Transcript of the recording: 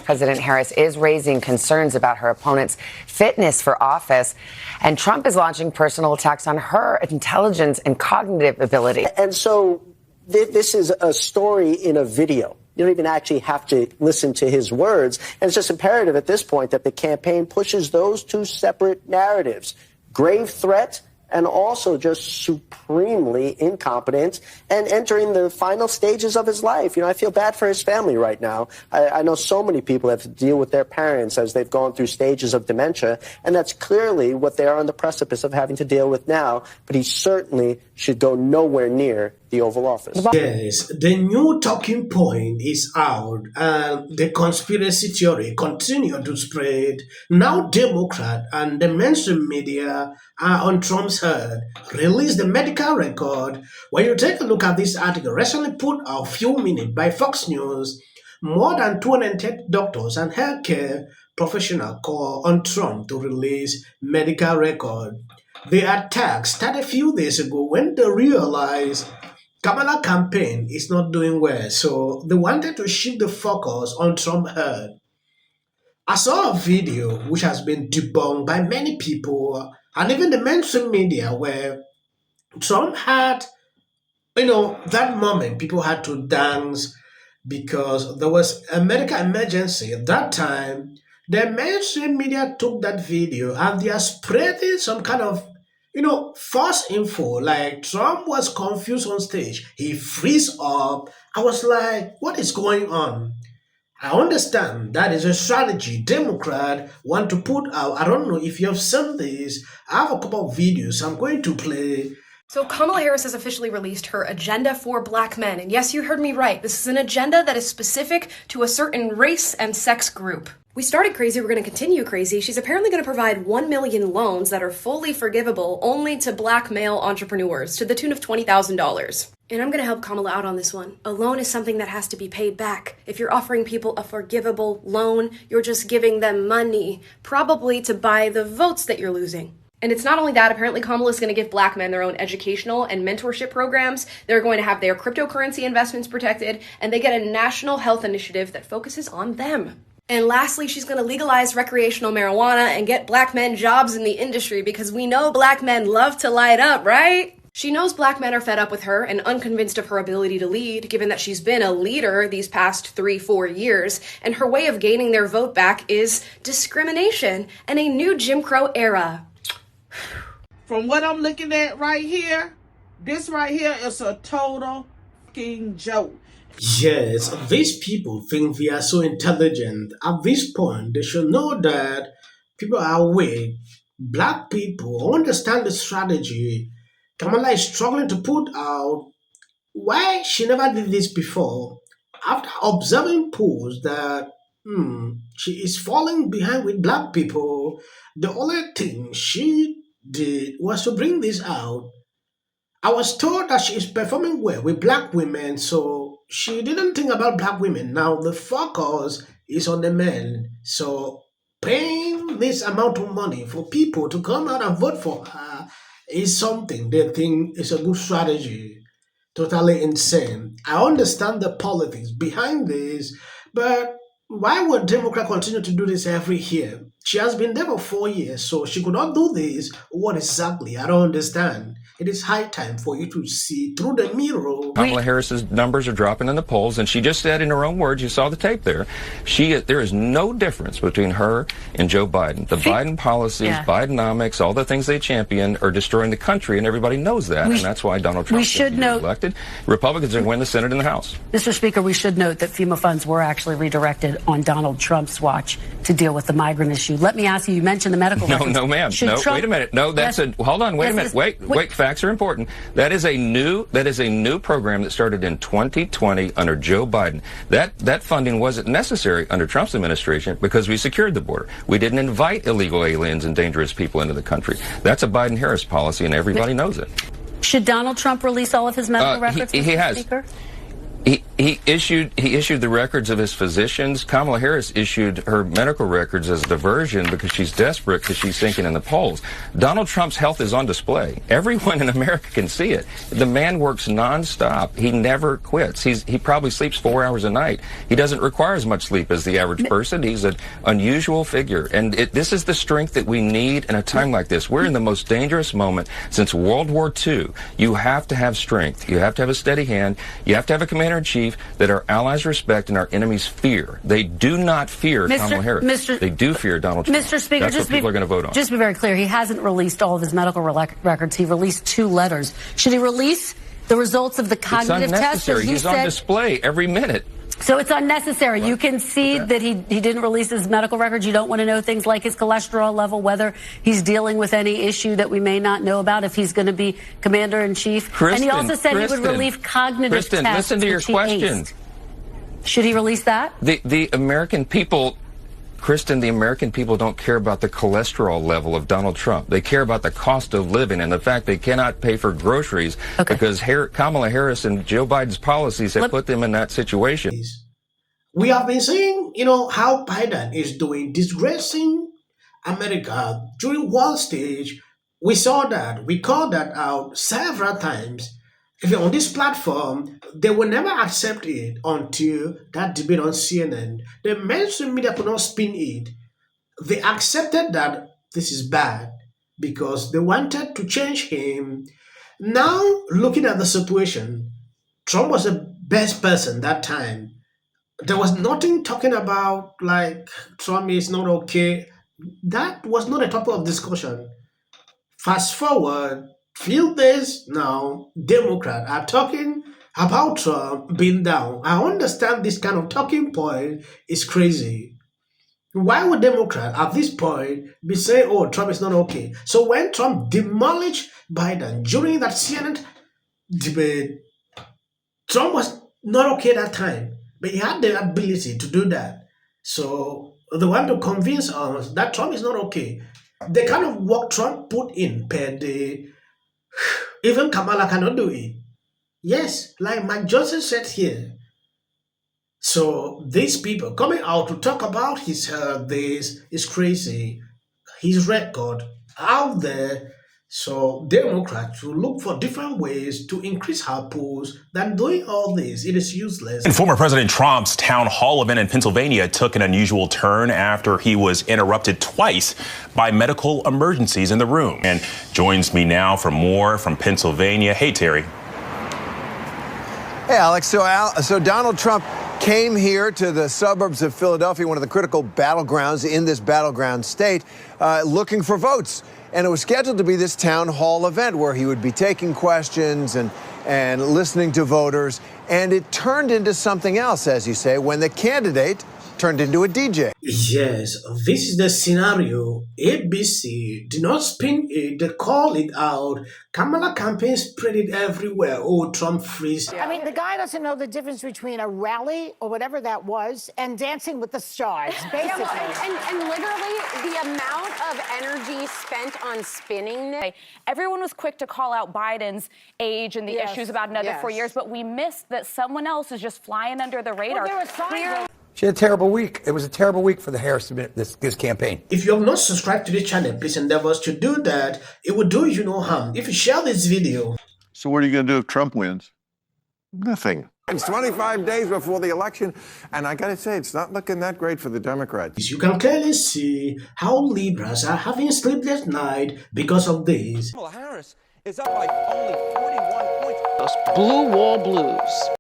President Harris is raising concerns about her opponent's fitness for office, and Trump is launching personal attacks on her intelligence and cognitive ability. And so this is a story in a video. You don't even actually have to listen to his words. And it's just imperative at this point that the campaign pushes those two separate narratives. Grave threat and also just supremely incompetent and entering the final stages of his life. You know, I feel bad for his family right now. I know so many people have to deal with their parents as they've gone through stages of dementia, and that's clearly what they are on the precipice of having to deal with now. But he certainly should go nowhere near the Oval Office. Yes, the new talking point is out, and the conspiracy theory continue to spread. Now Democrat and the mainstream media are on Trump's head. Release the medical record. When you take a look at this article, recently put out a few minutes by Fox News, more than 210 doctors and healthcare professionals call on Trump to release medical record. The attack started a few days ago when they realized Kamala campaign is not doing well, so they wanted to shift the focus on Trump head. I saw a video which has been debunked by many people and even the mainstream media where Trump had, that moment people had to dance because there was a medical emergency. At that time, the mainstream media took that video and they are spreading some kind of false info, like Trump was confused on stage. He freeze up. I was like, what is going on? I understand that is a strategy Democrat want to put out. I don't know if you have seen this. I have a couple of videos I'm going to play. So Kamala Harris has officially released her agenda for black men. And yes, you heard me right. This is an agenda that is specific to a certain race and sex group. We started crazy, we're going to continue crazy. She's apparently going to provide 1 million loans that are fully forgivable only to black male entrepreneurs to the tune of $20,000. And I'm going to help Kamala out on this one. A loan is something that has to be paid back. If you're offering people a forgivable loan, you're just giving them money, probably to buy the votes that you're losing. And it's not only that, apparently Kamala is going to give black men their own educational and mentorship programs. They're going to have their cryptocurrency investments protected, and they get a national health initiative that focuses on them. And lastly, she's going to legalize recreational marijuana and get black men jobs in the industry because we know black men love to light up, right? She knows black men are fed up with her and unconvinced of her ability to lead, given that she's been a leader these past 3-4 years, and her way of gaining their vote back is discrimination and a new Jim Crow era. From what I'm looking at right here, this right here is a total fucking joke. Yes, these people think we are so intelligent. At this point, they should know that people are weak. Black people understand the strategy Kamala is struggling to put out. Why she never did this before? After observing polls that she is falling behind with black people, the only thing she did was to bring this out. I was told that she is performing well with black women, so she didn't think about black women. Now the focus is on the men. So paying this amount of money for people to come out and vote for her is something they think is a good strategy. Totally insane. I understand the politics behind this, but why would Democrats continue to do this every year? She has been there for 4 years, so she could not do this. What exactly? I don't understand. It is high time for you to see through the mirror. Kamala Harris's numbers are dropping in the polls, and she just said in her own words, you saw the tape there, there is no difference between her and Joe Biden. The Biden policies, Bidenomics, all the things they champion are destroying the country, and everybody knows that, and that's why Donald Trump is elected. Republicans are going to win the Senate and the House. Mr. Speaker, we should note that FEMA funds were actually redirected on Donald Trump's watch to deal with the migrant issue. Let me ask you mentioned the medical records. No, ma'am. Wait a minute. No, that's hold on, wait a minute. Wait, facts are important. That is a new program that started in 2020 under Joe Biden. That funding wasn't necessary under Trump's administration because we secured the border. We didn't invite illegal aliens and dangerous people into the country. That's a Biden-Harris policy, and everybody knows it. Should Donald Trump release all of his medical records, Mr. He has. Speaker? He issued the records of his physicians. Kamala Harris issued her medical records as a diversion because she's desperate because she's sinking in the polls. Donald Trump's health is on display. Everyone in America can see it. The man works nonstop. He never quits. He probably sleeps 4 hours a night. He doesn't require as much sleep as the average person. He's an unusual figure. And this is the strength that we need in a time like this. We're in the most dangerous moment since World War II. You have to have strength. You have to have a steady hand. You have to have a commander-in-chief that our allies respect and our enemies fear. They do not fear Kamala Harris. They do fear Donald Trump. Mr. Speaker, that's what people are going to vote on. Just to be very clear, he hasn't released all of his medical records. He released 2 letters. Should he release the results of the cognitive test? It's unnecessary. He's on display every minute. So it's unnecessary. You can see that he didn't release his medical records. You don't want to know things like his cholesterol level, whether he's dealing with any issue that we may not know about, if he's going to be commander-in-chief. And he also said he would release cognitive tests. Listen to your question. Should he release that? The American people, Kristen, the American people don't care about the cholesterol level of Donald Trump. They care about the cost of living and the fact they cannot pay for groceries because Kamala Harris and Joe Biden's policies have put them in that situation. We have been seeing, how Biden is doing, disgracing America during world stage. We saw that. We called that out several times. If you're on this platform, they will never accept it until that debate on CNN. The mainstream media could not spin it. They accepted that this is bad because they wanted to change him. Now, looking at the situation, Trump was the best person that time. There was nothing talking about like Trump is not okay. That was not a topic of discussion. Fast forward, feel this now, Democrats are talking about Trump being down. I understand this kind of talking point is crazy. Why would Democrats at this point be saying, oh, Trump is not okay? So when Trump demolished Biden during that CNN debate, Trump was not okay that time, but he had the ability to do that. So they want to convince us that Trump is not okay. The kind of work Trump put in per day, even Kamala cannot do it. Yes, like Mike Johnson said here. So these people coming out to talk about his health, this is crazy. His record out there. So Democrats will look for different ways to increase her polls than doing all this. It is useless. And former President Trump's town hall event in Pennsylvania took an unusual turn after he was interrupted twice by medical emergencies in the room. And joins me now for more from Pennsylvania. Hey, Terry. Hey, Alex. So Donald Trump came here to the suburbs of Philadelphia, one of the critical battlegrounds in this battleground state, looking for votes. And it was scheduled to be this town hall event where he would be taking questions and listening to voters. And it turned into something else, as you say, when the candidate turned into a DJ. Yes, this is the scenario. ABC did not spin it, they call it out. Kamala campaign spread it everywhere. Oh, Trump freeze. I mean, the guy doesn't know the difference between a rally or whatever that was and Dancing with the Stars, basically. And literally the amount of energy spent on spinning this. Everyone was quick to call out Biden's age and the issues about another 4 years, but we missed that someone else is just flying under the radar. Well, there She had a terrible week. It was a terrible week for the Harris this campaign. If you have not subscribed to this channel, please endeavor to do that. It will do you no harm. If you share this video. So what are you going to do if Trump wins? Nothing. It's 25 days before the election, and I got to say, it's not looking that great for the Democrats. You can clearly see how liberals are having sleepless night because of this. Kamala Harris is up by only 41 points. Blue wall blues.